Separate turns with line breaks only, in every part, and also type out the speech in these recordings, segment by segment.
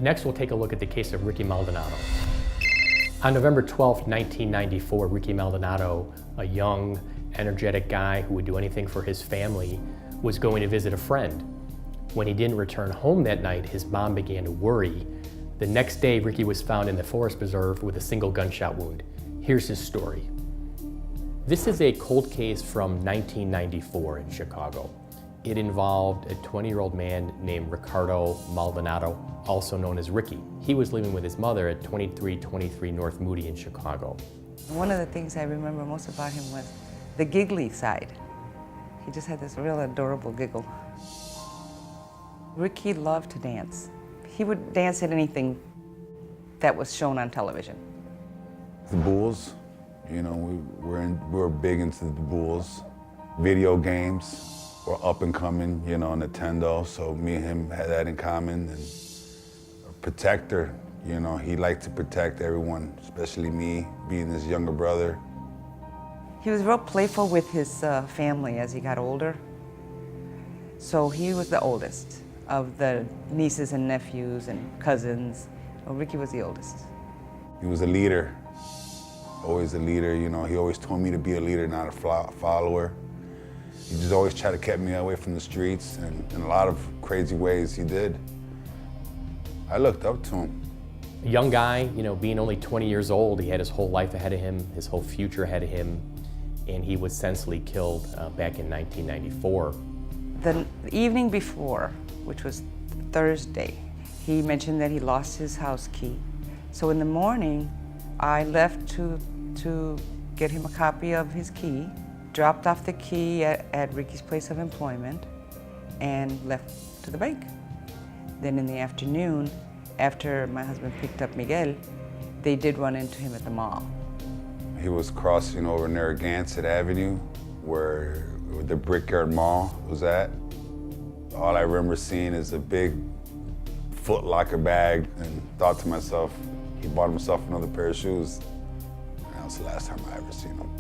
Next, we'll take a look at the case of Ricky Maldonado. On November 12, 1994, Ricky Maldonado, a young, energetic guy who would do anything for his family, was going to visit a friend. When he didn't return home that night, his mom began to worry. The next day, Ricky was found in the forest preserve with a single gunshot wound. Here's his story. This is a cold case from 1994 in Chicago. It involved a 20-year-old man named Ricardo Maldonado, also known as Ricky. He was living with his mother at 2323 North Moody in Chicago.
One of the things I remember most about him was the giggly side. He just had this real adorable giggle. Ricky loved to dance. He would dance at anything that was shown on television.
The Bulls, you know, we were big into the Bulls. Video games were up and coming, you know, Nintendo, so me and him had that in common. And a protector, you know, he liked to protect everyone, especially me, being his younger brother.
He was real playful with his family as he got older. So he was the oldest of the nieces and nephews and cousins. Well, Ricky was the oldest.
He was a leader, always a leader, you know. He always told me to be a leader, not a follower. He just always tried to keep me away from the streets, and in a lot of crazy ways he did. I looked up to him.
A young guy, you know, being only 20 years old, he had his whole life ahead of him, his whole future ahead of him, and he was senselessly killed back in 1994.
The evening before, which was Thursday, he mentioned that he lost his house key. So in the morning, I left to get him a copy of his key, dropped off the key at Ricky's place of employment, and left to the bank. Then in the afternoon, after my husband picked up Miguel, they did run into him at the mall.
He was crossing over Narragansett Avenue, where the Brickyard Mall was at. All I remember seeing is a big Foot Locker bag, and thought to myself, he bought himself another pair of shoes. And that was the last time I ever seen him.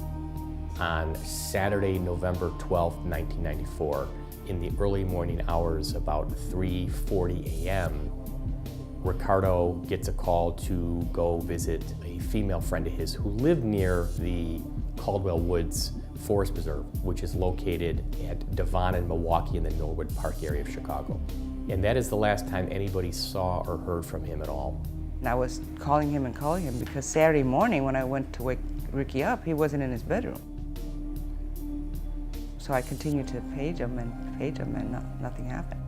On Saturday, November 12, 1994, in the early morning hours, about 3:40 a.m., Ricardo gets a call to go visit a female friend of his who lived near the Caldwell Woods Forest Preserve, which is located at Devon and Milwaukee in the Norwood Park area of Chicago. And that is the last time anybody saw or heard from him at all.
And I was calling him because Saturday morning when I went to wake Ricky up, he wasn't in his bedroom. So I continued to page him and nothing happened.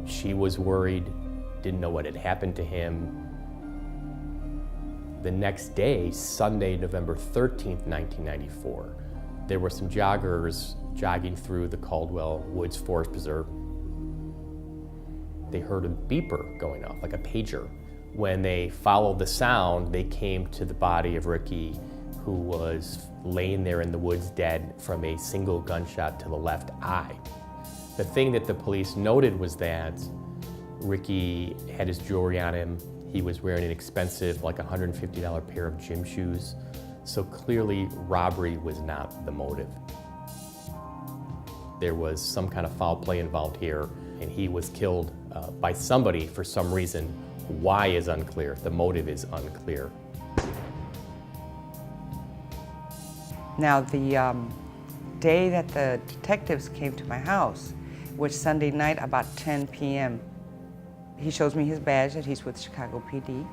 She was worried, didn't know what had happened to him. The next day, Sunday, November 13th, 1994, there were some joggers jogging through the Caldwell Woods Forest Preserve. They heard a beeper going off, like a pager. When they followed the sound, they came to the body of Ricky, who was laying there in the woods dead from a single gunshot to the left eye. The thing that the police noted was that Ricky had his jewelry on him. He was wearing an expensive, like $150 pair of gym shoes. So clearly, robbery was not the motive. There was some kind of foul play involved here, and he was killed by somebody for some reason. Why is unclear. The motive is unclear.
Now, the day that the detectives came to my house was Sunday night about 10 p.m. He shows me his badge that he's with Chicago PD.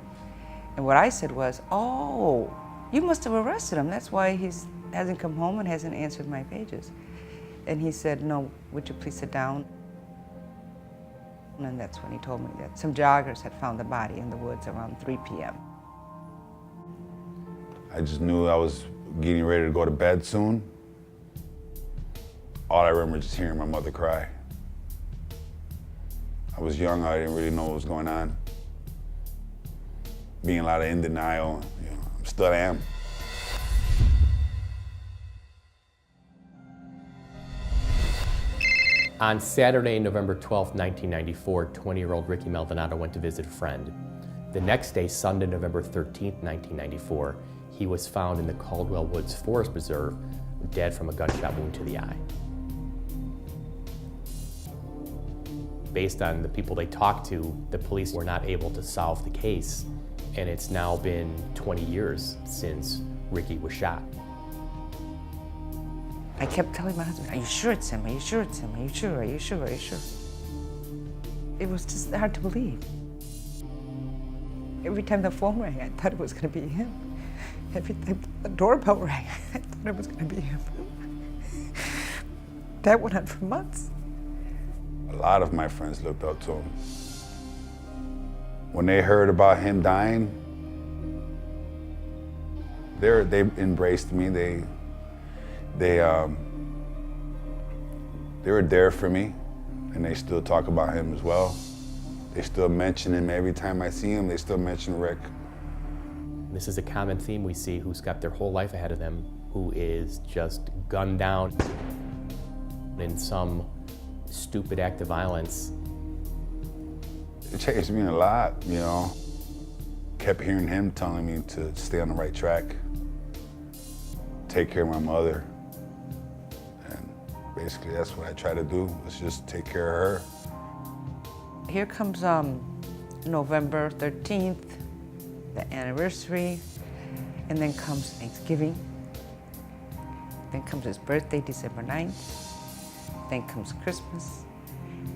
And what I said was, oh, you must have arrested him. That's why he hasn't come home and hasn't answered my pages. And he said, no, would you please sit down? And that's when he told me that some joggers had found the body in the woods around 3 p.m.
I just knew I was getting ready to go to bed soon. All I remember is just hearing my mother cry. I was young, I didn't really know what was going on. Being a lot of in denial, you know, I still am.
On Saturday, November 12, 1994, 20-year-old Ricky Maldonado went to visit a friend. The next day, Sunday, November 13, 1994, he was found in the Caldwell Woods Forest Preserve, dead from a gunshot wound to the eye. Based on the people they talked to, the police were not able to solve the case, and it's now been 20 years since Ricky was shot.
I kept telling my husband, are you sure it's him? Are you sure it's him? Are you sure? Are you sure? Are you sure? It was just hard to believe. Every time the phone rang, I thought it was going to be him. Every time the doorbell rang, I thought it was going to be him. That went on for months.
A lot of my friends looked up to him. When they heard about him dying, they embraced me. They were there for me, and they still talk about him as well. They still mention him every time I see him. They still mention Rick.
This is a common theme we see, who's got their whole life ahead of them, who is just gunned down in some stupid act of violence.
It changed me a lot, you know. Kept hearing him telling me to stay on the right track, take care of my mother. And basically that's what I try to do, is just take care of her.
Here comes November 13th, the anniversary, and then comes Thanksgiving. Then comes his birthday, December 9th. Then comes Christmas.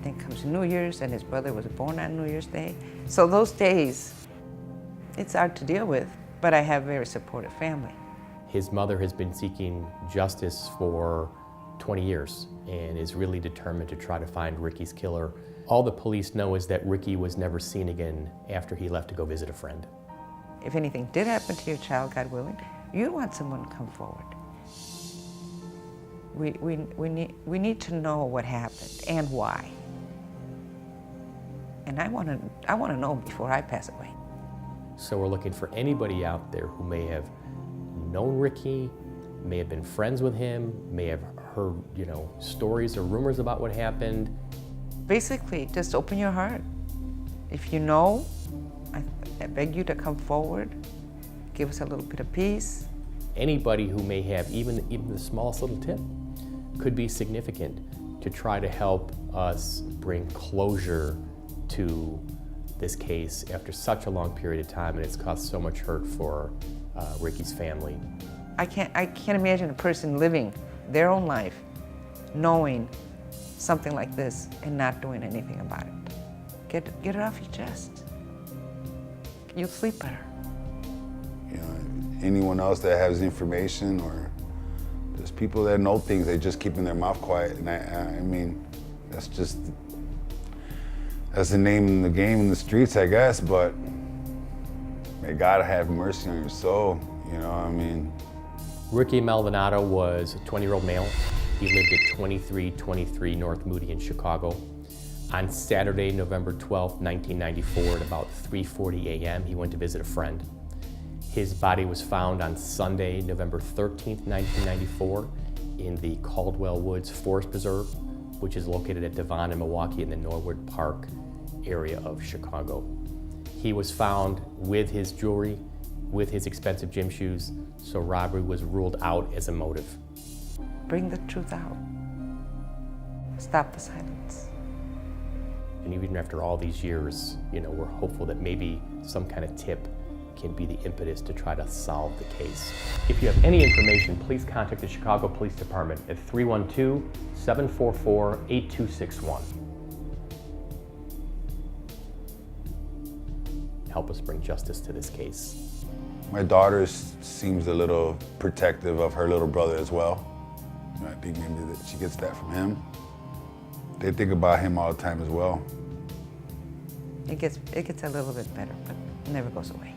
Then comes New Year's, and his brother was born on New Year's Day. So those days, it's hard to deal with, but I have a very supportive family.
His mother has been seeking justice for 20 years and is really determined to try to find Ricky's killer. All the police know is that Ricky was never seen again after he left to go visit a friend.
If anything did happen to your child, God willing, you want someone to come forward. We need to know what happened and why. And I want to know before I pass away.
So we're looking for anybody out there who may have known Ricky, may have been friends with him, may have heard, stories or rumors about what happened.
Basically, just open your heart. If you know, I beg you to come forward, give us a little bit of peace.
Anybody who may have even the smallest little tip could be significant to try to help us bring closure to this case after such a long period of time, and it's caused so much hurt for Ricky's family.
I can't imagine a person living their own life knowing something like this and not doing anything about it. Get it off your chest. You'll sleep better.
Anyone else that has information, or there's people that know things, they just keeping their mouth quiet. And I mean, that's the name in the game in the streets, I guess, but may God have mercy on your soul, I mean.
Ricky Maldonado was a 20-year-old male. He lived at 2323 North Moody in Chicago. On Saturday, November 12, 1994, at about 3:40 a.m., he went to visit a friend. His body was found on Sunday, November 13, 1994, in the Caldwell Woods Forest Preserve, which is located at Devon and Milwaukee in the Norwood Park area of Chicago. He was found with his jewelry, with his expensive gym shoes, so robbery was ruled out as a motive.
Bring the truth out. Stop the silence.
And even after all these years, we're hopeful that maybe some kind of tip can be the impetus to try to solve the case. If you have any information, please contact the Chicago Police Department at 312-744-8261. Help us bring justice to this case.
My daughter seems a little protective of her little brother as well. I think maybe that she gets that from him. They think about him all the time as well.
It gets a little bit better, but it never goes away.